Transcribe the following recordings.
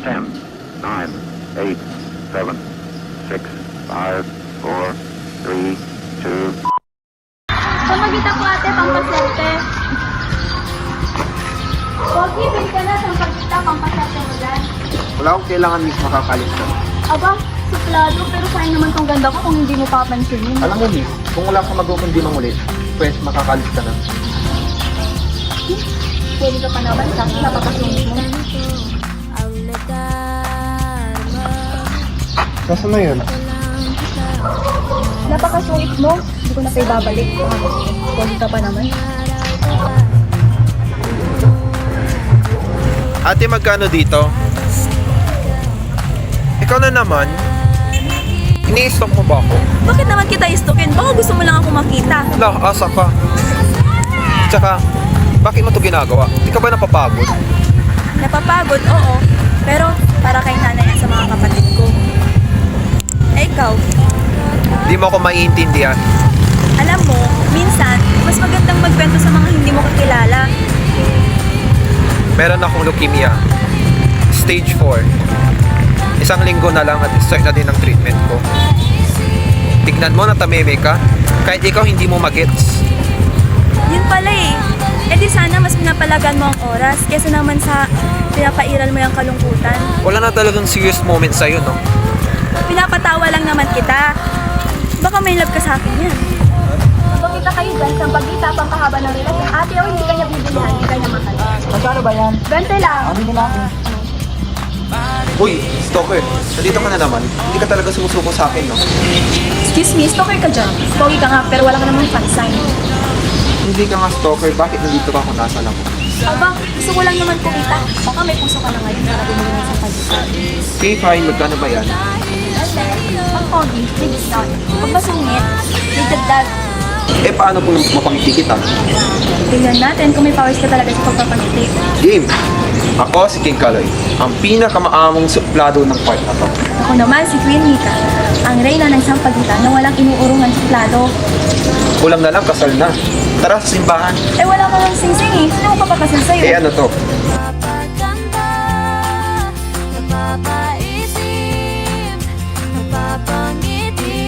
10, 9, 8, 7, 6, 5, 4, 3, 2. Pamagita po ate, pampaserte. Pogi, bili ka na sa pagkita, pampaserte mo dyan. Wala akong kailangan miss makakalis ka. Aba, suplado, pero sayang naman tong ganda ko kung hindi mo papansinin. Alam mo miss, kung wala kang magawa kundi mangulit, pwes makakalis ka na. Pwede ka pa naman, sa napapasungit mo. Nasaan na yun? Napakasungit mo, hindi ko na pa ibabalik. Pwede ka pa naman. Ate, magkano dito? Ikaw na naman. Ini-stop mo ba ako? Bakit naman kita istukin? Baka gusto mo lang ako makita. Lah, asa ka. Tsaka, bakit mo to ginagawa? Di ka ba napapagod? Napapagod, oo. Pero para kay nanay at sa mga kapatid ko. Eh ikaw, Di mo ako maiintindihan. alam mo, minsan, mas magandang magkwento sa mga hindi mo kakilala. Meron akong leukemia. Stage 4. Isang linggo na lang at start na din ang treatment ko. Tignan mo na tameme ka. Kahit ikaw hindi mo magets. Yun pala eh. Eh di sana mas pinapalagan mo ang oras kesa naman sa pinapairal mo yung kalungkutan. Wala na talagang serious moment sa'yo, no? Pinapatawa lang naman kita. Baka may love ka sa akin yan. Pagkita kayo dyan, sa pagkita, pampahaba ng relasyon. Ate, o hindi kanya bibilihan, hindi kanya mahal. Magkano ba yan? 20 lang. Ano natin? Uy, stalker. Nandito ka na naman. Hindi ka talaga sumusuko sa akin, no? Excuse me, stalker ka dyan. Pogi ka nga, pero wala ka namang fan sign. Hindi ka nga stalker. Bakit nandito ka kung nasaan ako? Aba, gusto ko lang naman kumita. Baka may puso ka na ngayon para bumili ng sa pagkita. Okay, fine. Magkano ba yan? Ang pogi, may discount. Pag masungit, may dagdag. Eh, paano kung mapangiti kita? Tingnan natin kung may powers ka talaga sa pagpapangiti. Game! Ako si King Kaloy, ang pinakamaamong suplado ng part na to. Ako naman si Queen Mika, ang reyna ng sampagitan na walang inuurungan suplado. Kulang na lang, kasal na. Tara sa simbahan. Eh wala ka lang sing-sing eh. Sino ko papakasal sa'yo? Eh, ano to? Napapaganda, napapaisip, napapangiti,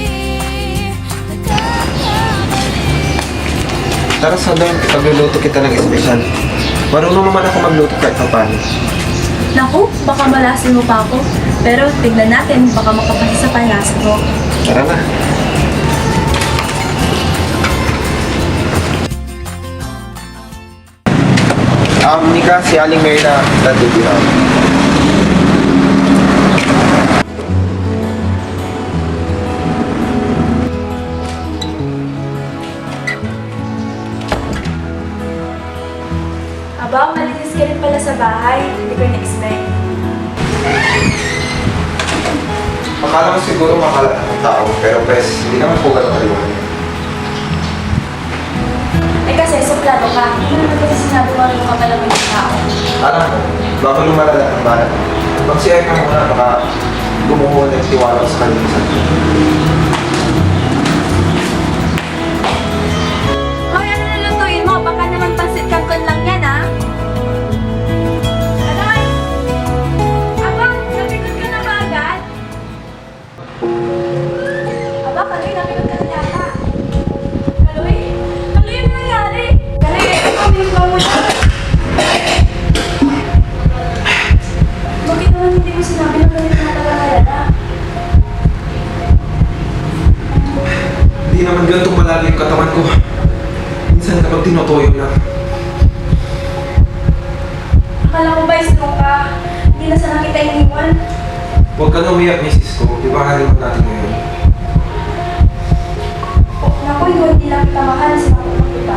Tara sa doon, pagluluto kita ng espesyal. Marunong naman ako magluto kahit pa paano. Naku, baka malasin mo pa ako. Pero tignan natin, baka makapasa sa panlasa ko. Tara na. Nika, si Aling Merna, nandito. Aba, malinis ka rin pala sa bahay. Hindi ko na-expect. Akala mo siguro makalat ng tao, pero pes, hindi naman po ganun kaliwanag. Eh kasi, suplado ka. Hindi naman kasi sinabi mo rin ka pala may tao. Alam mo, bago lumalala ang balat, mag-share ka muna, baka gumuho na yung tiwala ko sa kalinisan. Hoy, ano nalutuin mo? Baka naman pansit canton lang yan, ha? Aray! Aba, napikot ka na ba agad? Aba, Kaloy, napikot ka na yata. Kaloy? Kaloy, ano nangyari? Kaloy, ikaw, minagawa mo siya. Bakit naman hindi mo sinabi na Kaloy na talaga? Hindi naman ganito malalim yung katawan ko. Minsan kapag tinutoyo lang. Akala ko ba stroke ka? Hindi na sana kita iniwan. Huwag ka na umiyak, misis ko. Di ba halimat natin ngayon? Naku, hindi lang kita mahal sa mga kita.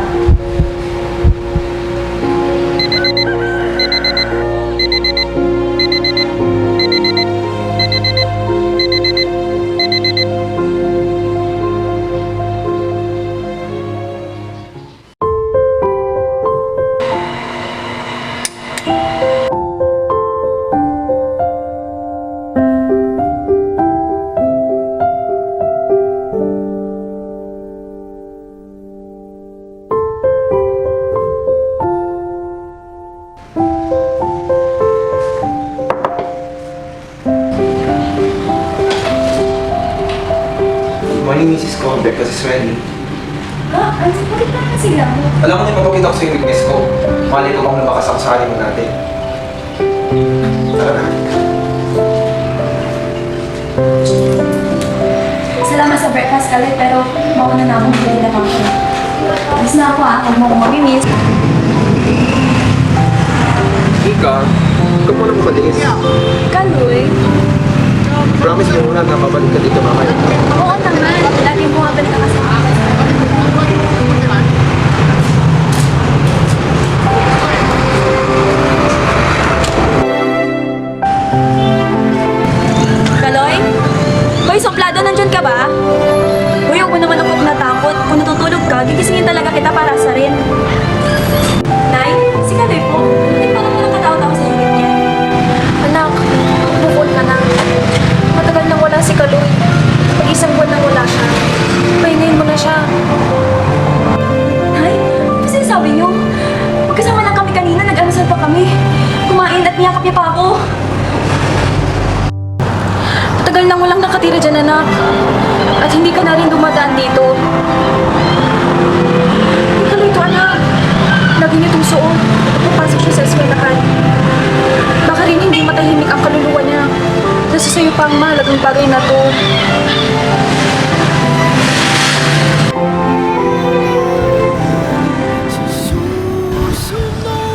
yung misis ko, breakfast is ready. Ha? Bakit naman sila? Alam mo, ipapakita ko sa yung weakness ko. Mali ko bang lumakas ako sa honeymoon natin. Tara na. Salamat sa breakfast ulit, pero mauna na akong bili na lang siya. Alis na ako ah, huwag mo akong mamimiss. Ika, huwag ka muna mabalis. Kaloy? Promise mo muna na babalik ka dito mamaya. Oo naman, laging bumabalik ka kasi ako. Kaloy? Hoy, suplado, nandyan ka ba? Hoy, huwag mo naman ako natakot. Kung natutulog ka, gigisingin talaga kita para sa rin. Nay, si Kaloy po. Bakit parang walang katawa-tawa sa higit niya? Anak, bukod ka na. Matagal nang wala si Kaloy. Pag-isang buwan nang wala siya. Pahingayin mo na siya. Nay, kasi sabi niyo, magkasama lang kami kanina, nag-almusal pa kami. Kumain at niyakap niya pa ako. Matagal nang walang nakatira dyan, anak. At hindi ka na rin dumadaan dito. Hindi Kaloy to, anak. Lagi niyo itong suot. Papasok siya sa eskwelahan. Baka rin hindi matahimik ang kaluluwa niya. Nasa sa'yo pa ang mahalagang bagay na to.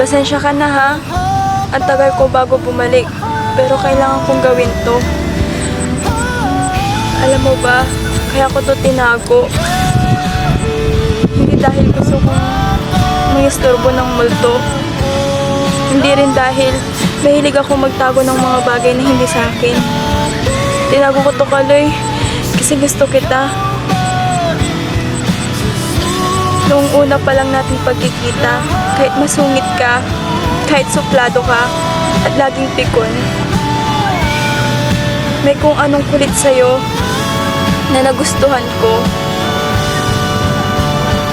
Pasensya ka na ha. Ang tagal ko bago bumalik. Pero kailangan kong gawin to. Alam mo ba, kaya ko to tinago. Hindi dahil gusto kong mangistorbo ng multo. Hindi rin dahil mahilig ako magtago ng mga bagay na hindi sa akin. Tinago ko to, Kaloy, kasi gusto kita. Noong una pa lang natin pagkikita, kahit masungit ka, kahit suplado ka, at laging pikon, may kung anong kulit sa'yo na nagustuhan ko.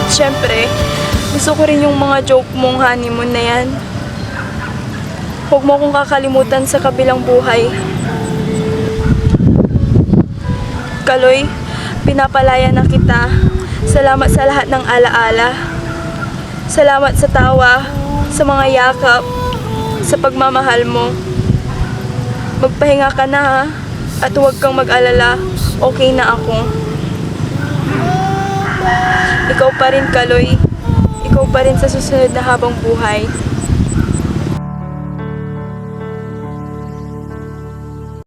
At syempre, gusto ko rin yung mga joke mong honeymoon na yan. Huwag mo akong kakalimutan sa kabilang buhay. Kaloy, pinapalaya na kita. Salamat sa lahat ng alaala. Salamat sa tawa, sa mga yakap, sa pagmamahal mo. Magpahinga ka na ha, at huwag kang mag-alala, okay na ako. Ikaw pa rin, Kaloy. Ikaw pa rin sa susunod na habang buhay.